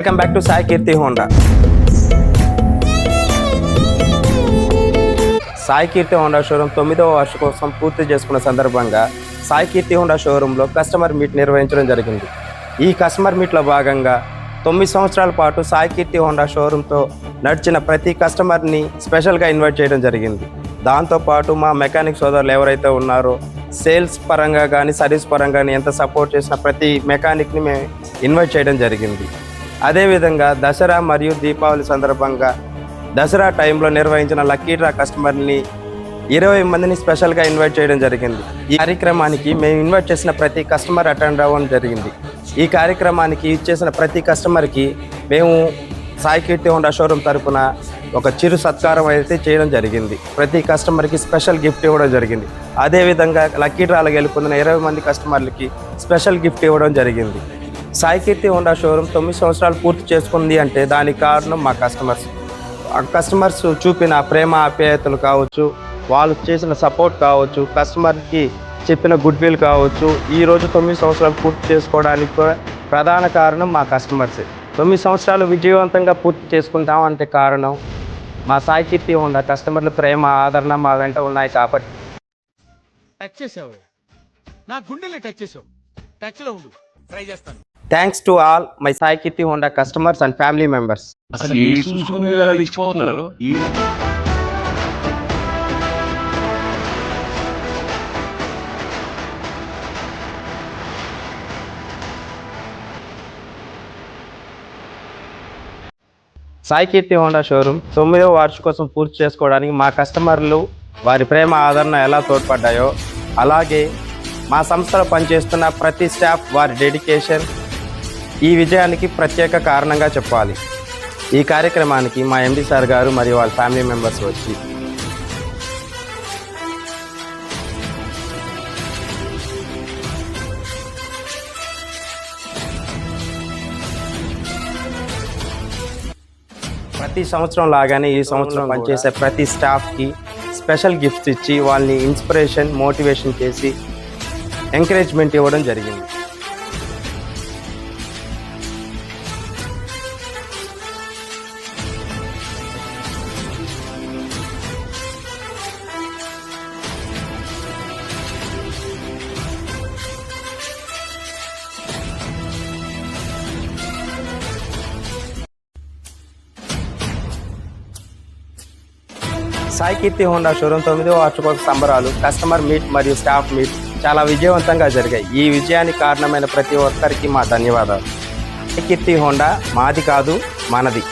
Welcome back to Sai Keerthi Honda. Sai Keerthi Honda showroom 9వ వార్షికోత్సవం పూర్తి చేసుకున్న సందర్భంగా సాయి కీర్తి హోండా షోరూంలో కస్టమర్ మీట్ నిర్వహించడం జరిగింది. ఈ కస్టమర్ మీట్లో భాగంగా 9 సంవత్సరాల పాటు సాయి కీర్తి హోండా షోరూంతో నడిచిన ప్రతి కస్టమర్ని స్పెషల్గా ఇన్వైట్ చేయడం జరిగింది. దాంతోపాటు మా మెకానిక్ సోదరులు ఎవరైతే ఉన్నారో సేల్స్ పరంగా కానీ సర్వీస్ పరంగా కానీ ఎంత సపోర్ట్ చేసిన ప్రతి మెకానిక్ని మేము ఇన్వైట్ చేయడం జరిగింది. అదేవిధంగా దసరా మరియు దీపావళి సందర్భంగా దసరా టైంలో నిర్వహించిన లక్కీ డ్రా కస్టమర్ని 20 మందిని స్పెషల్గా ఇన్వైట్ చేయడం జరిగింది. ఈ కార్యక్రమానికి మేము ఇన్వైట్ చేసిన ప్రతి కస్టమర్ అటెండ్ అవ్వడం జరిగింది. ఈ కార్యక్రమానికి ఇచ్చేసిన ప్రతి కస్టమర్కి మేము సాయి కీర్తి హోండా షోరూమ్ తరఫున ఒక చిరు సత్కారం అయితే చేయడం జరిగింది. ప్రతి కస్టమర్కి స్పెషల్ గిఫ్ట్ ఇవ్వడం జరిగింది. అదేవిధంగా లక్కీ డ్రాలో గెలుపొందిన 20 మంది కస్టమర్లకి స్పెషల్ గిఫ్ట్ ఇవ్వడం జరిగింది. సాయి కీర్తి హోండా షోరూమ్ 9 సంవత్సరాలు పూర్తి చేసుకుంది అంటే దానికి కారణం మా కస్టమర్స్. ఆ కస్టమర్స్ చూపిన ప్రేమ ఆప్యాయతలు కావచ్చు, వాళ్ళు చేసిన సపోర్ట్ కావచ్చు, కస్టమర్కి చెప్పిన గుడ్ విల్ కావచ్చు, ఈరోజు 9 సంవత్సరాలు పూర్తి చేసుకోవడానికి కూడా ప్రధాన కారణం మా కస్టమర్సే. 9 సంవత్సరాలు విజయవంతంగా పూర్తి చేసుకుంటామంటే కారణం మా సాయి కీర్తి హోండా కస్టమర్ల ప్రేమ ఆదరణ మా వెంట ఉన్నాయి కాబట్టి. టచ్ చేసావు, నా గుండెల్ని టచ్ చేసావు. టచ్లో ఉండు, ట్రై చేస్తాను. Thanks to all my Sai Keerthi Honda customers and family members. అసలు ఏ చూసుకుని ఇచ్చిపోతున్నారు. సాయి కీర్తి హోండా షోరూమ్ 9వ వార్షికోత్సవం పూర్తి చేసుకోవడానికి మా కస్టమర్లు వారి ప్రేమ ఆదరణ ఎలా తోడ్పడ్డాయో, అలాగే మా సంస్థలో పనిచేస్తున్న ప్రతి స్టాఫ్ వారి డెడికేషన్ ఈ విజయానికి ప్రత్యేక కారణంగా చెప్పాలి. ఈ కార్యక్రమానికి మా ఎండి సార్ గారు మరియు వాళ్ళ ఫ్యామిలీ మెంబర్స్ వచ్చి ప్రతి సంవత్సరం లాగానే ఈ సంవత్సరం పనిచేసే ప్రతి స్టాఫ్కి స్పెషల్ గిఫ్ట్స్ ఇచ్చి వాళ్ళని ఇన్స్పిరేషన్ మోటివేషన్ చేసి ఎంకరేజ్మెంట్ ఇవ్వడం జరిగింది. సాయి కీర్తి హోండా షోరూమ్ 9వ వార్షికోత్సవ సంబరాలు, కస్టమర్ మీట్ మరియు స్టాఫ్ మీట్ చాలా విజయవంతంగా జరిగాయి. ఈ విజయానికి కారణమైన ప్రతి ఒక్కరికి మా ధన్యవాదాలు. సాయి కీర్తి హోండా మాది కాదు, మనది.